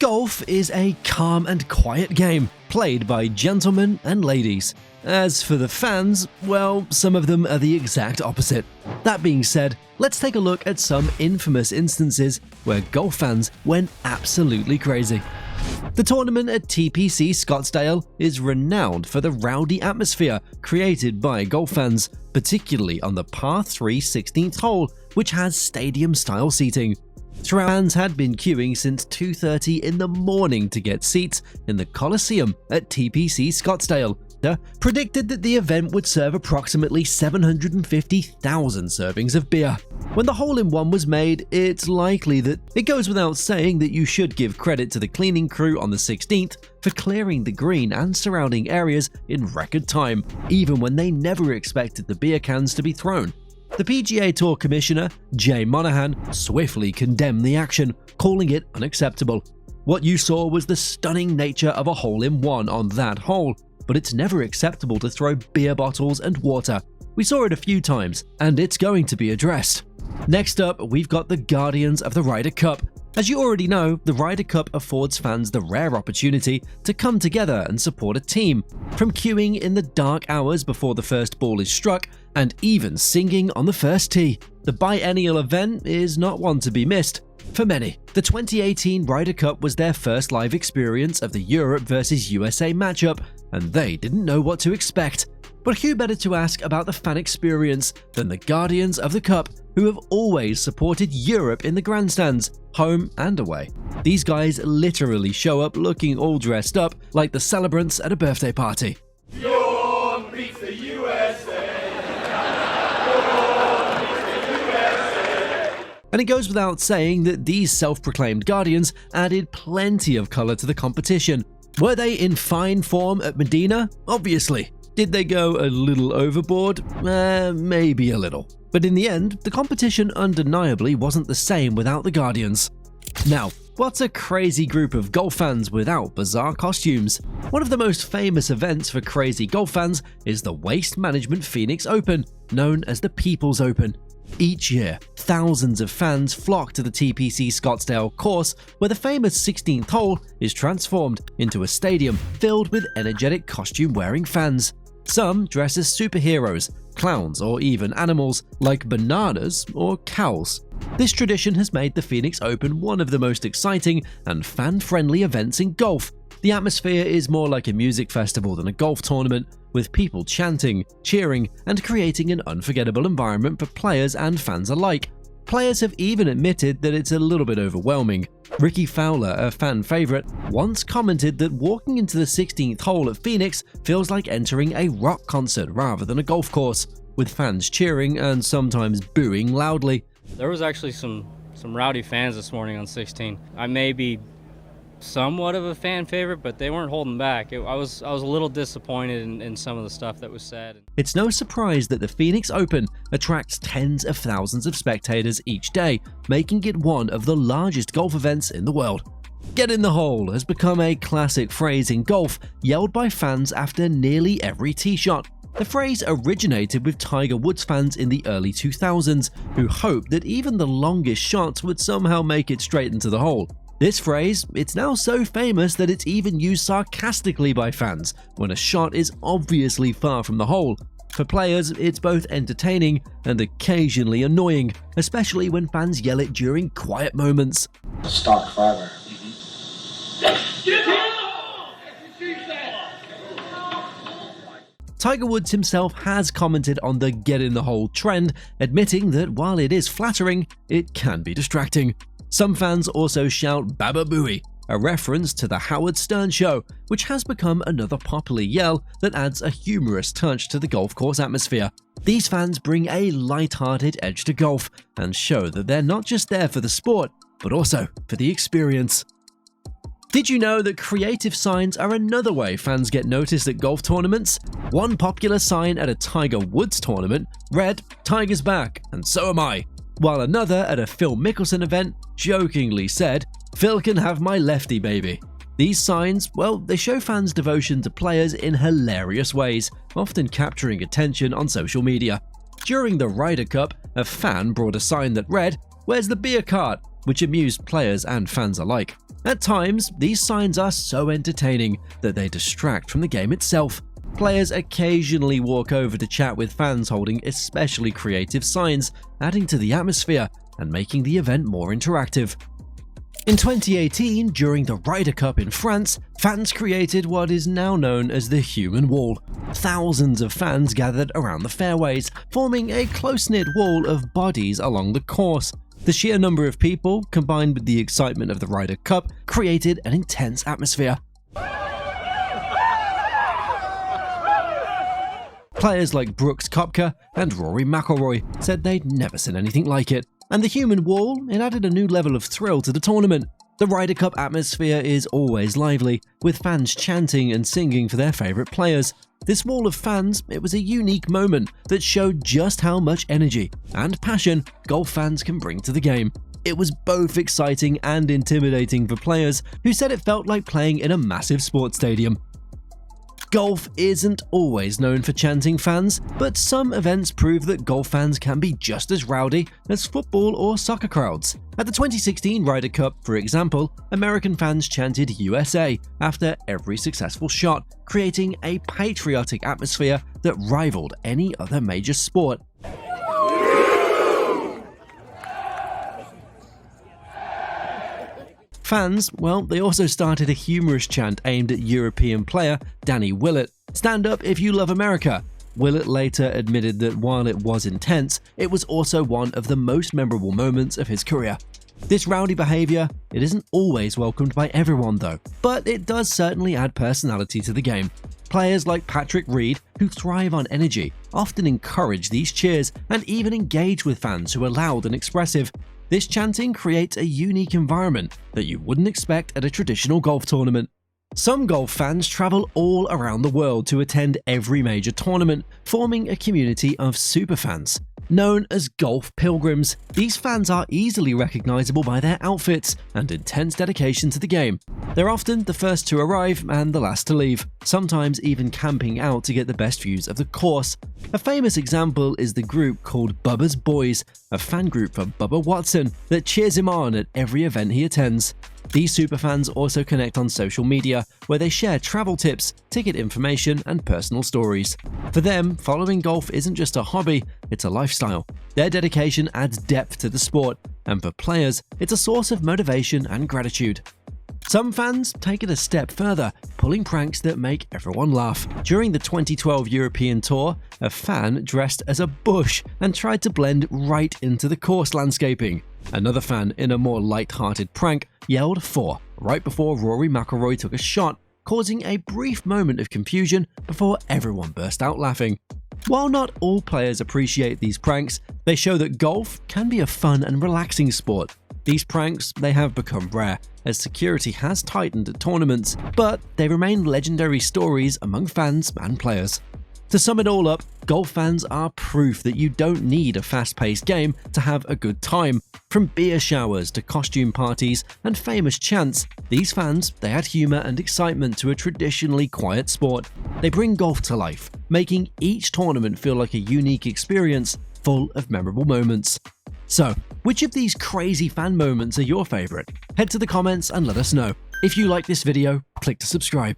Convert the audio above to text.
Golf is a calm and quiet game, played by gentlemen and ladies. As for the fans, well, some of them are the exact opposite. That being said, let's take a look at some infamous instances where golf fans went absolutely crazy. The tournament at TPC Scottsdale is renowned for the rowdy atmosphere created by golf fans, particularly on the par 3 16th hole, which has stadium-style seating. Fans had been queuing since 2:30 in the morning to get seats in the Coliseum at TPC Scottsdale. Predicted that the event would serve approximately 750,000 servings of beer. When the hole-in-one was made, it's likely that it goes without saying that you should give credit to the cleaning crew on the 16th for clearing the green and surrounding areas in record time, even when they never expected the beer cans to be thrown. The PGA Tour Commissioner, Jay Monahan, swiftly condemned the action, calling it unacceptable. What you saw was the stunning nature of a hole-in-one on that hole, but it's never acceptable to throw beer bottles and water. We saw it a few times, and it's going to be addressed. Next up, we've got the Guardians of the Ryder Cup. As you already know, the Ryder Cup affords fans the rare opportunity to come together and support a team, from queuing in the dark hours before the first ball is struck and even singing on the first tee. The biennial event is not one to be missed. For many, the 2018 Ryder Cup was their first live experience of the Europe vs USA matchup, and they didn't know what to expect. But who better to ask about the fan experience than the Guardians of the Cup, who have always supported Europe in the grandstands, home and away. These guys literally show up looking all dressed up like the celebrants at a birthday party. Europe beats the USA. And it goes without saying that these self-proclaimed Guardians added plenty of colour to the competition. Were they in fine form at Medina? Obviously. Did they go a little overboard? Maybe a little. But in the end, the competition undeniably wasn't the same without the Guardians. Now, what's a crazy group of golf fans without bizarre costumes? One of the most famous events for crazy golf fans is the Waste Management Phoenix Open, known as the People's Open. Each year, thousands of fans flock to the TPC Scottsdale course, where the famous 16th hole is transformed into a stadium filled with energetic costume-wearing fans. Some dress as superheroes, clowns, or even animals like bananas or cows. This tradition has made the Phoenix Open one of the most exciting and fan-friendly events in golf. The atmosphere is more like a music festival than a golf tournament, with people chanting, cheering, and creating an unforgettable environment for players and fans alike. Players have even admitted that it's a little bit overwhelming. Ricky Fowler, a fan favorite, once commented that walking into the 16th hole at Phoenix feels like entering a rock concert rather than a golf course, with fans cheering and sometimes booing loudly. There was actually some rowdy fans this morning on 16. I may be somewhat of a fan favorite, but they weren't holding back. I was a little disappointed in some of the stuff that was said. It's no surprise that the Phoenix Open attracts tens of thousands of spectators each day, making it one of the largest golf events in the world. "Get in the hole" has become a classic phrase in golf, yelled by fans after nearly every tee shot. The phrase originated with Tiger Woods fans in the early 2000s, who hoped that even the longest shots would somehow make it straight into the hole. This phrase, it's now so famous that it's even used sarcastically by fans when a shot is obviously far from the hole. For players, it's both entertaining and occasionally annoying, especially when fans yell it during quiet moments. Stock forever. Tiger Woods himself has commented on the get in the hole trend, admitting that while it is flattering, it can be distracting. Some fans also shout "Baba Booey," a reference to the Howard Stern show, which has become another popular yell that adds a humorous touch to the golf course atmosphere. These fans bring a light-hearted edge to golf and show that they're not just there for the sport, but also for the experience. Did you know that creative signs are another way fans get noticed at golf tournaments? One popular sign at a Tiger Woods tournament read, "Tiger's back, and so am I," while another at a Phil Mickelson event jokingly said, "Phil can have my lefty baby." These signs, well, they show fans' devotion to players in hilarious ways, often capturing attention on social media. During the Ryder Cup, a fan brought a sign that read, "Where's the beer cart?" which amused players and fans alike. At times, these signs are so entertaining that they distract from the game itself. Players occasionally walk over to chat with fans holding especially creative signs, adding to the atmosphere and making the event more interactive. In 2018, during the Ryder Cup in France, fans created what is now known as the Human Wall. Thousands of fans gathered around the fairways, forming a close-knit wall of bodies along the course. The sheer number of people, combined with the excitement of the Ryder Cup, created an intense atmosphere. Players like Brooks Koepka and Rory McIlroy said they'd never seen anything like it. And the Human Wall, it added a new level of thrill to the tournament. The Ryder Cup atmosphere is always lively, with fans chanting and singing for their favourite players. This wall of fans, it was a unique moment that showed just how much energy and passion golf fans can bring to the game. It was both exciting and intimidating for players who said it felt like playing in a massive sports stadium. Golf isn't always known for chanting fans, but some events prove that golf fans can be just as rowdy as football or soccer crowds. At the 2016 Ryder Cup, for example, American fans chanted USA after every successful shot, creating a patriotic atmosphere that rivaled any other major sport. Fans, well, they also started a humorous chant aimed at European player Danny Willett. "Stand up if you love America." Willett later admitted that while it was intense, it was also one of the most memorable moments of his career. This rowdy behaviour, it isn't always welcomed by everyone though, but it does certainly add personality to the game. Players like Patrick Reed, who thrive on energy, often encourage these cheers and even engage with fans who are loud and expressive. This chanting creates a unique environment that you wouldn't expect at a traditional golf tournament. Some golf fans travel all around the world to attend every major tournament, forming a community of superfans. Known as golf pilgrims, these fans are easily recognizable by their outfits and intense dedication to the game. They're often the first to arrive and the last to leave, sometimes even camping out to get the best views of the course. A famous example is the group called Bubba's Boys, a fan group for Bubba Watson that cheers him on at every event he attends. These superfans also connect on social media, where they share travel tips, ticket information, and personal stories. For them, following golf isn't just a hobby, it's a lifestyle. Their dedication adds depth to the sport, and for players, it's a source of motivation and gratitude. Some fans take it a step further, pulling pranks that make everyone laugh. During the 2012 European Tour, a fan dressed as a bush and tried to blend right into the course landscaping. Another fan, in a more light-hearted prank, yelled "4" right before Rory McIlroy took a shot, causing a brief moment of confusion before everyone burst out laughing. While not all players appreciate these pranks, they show that golf can be a fun and relaxing sport. These pranks, they have become rare, as security has tightened at tournaments, but they remain legendary stories among fans and players. To sum it all up, golf fans are proof that you don't need a fast-paced game to have a good time. From beer showers to costume parties and famous chants, these fans, they add humor and excitement to a traditionally quiet sport. They bring golf to life, making each tournament feel like a unique experience full of memorable moments. So, which of these crazy fan moments are your favorite? Head to the comments and let us know. If you like this video, click to subscribe.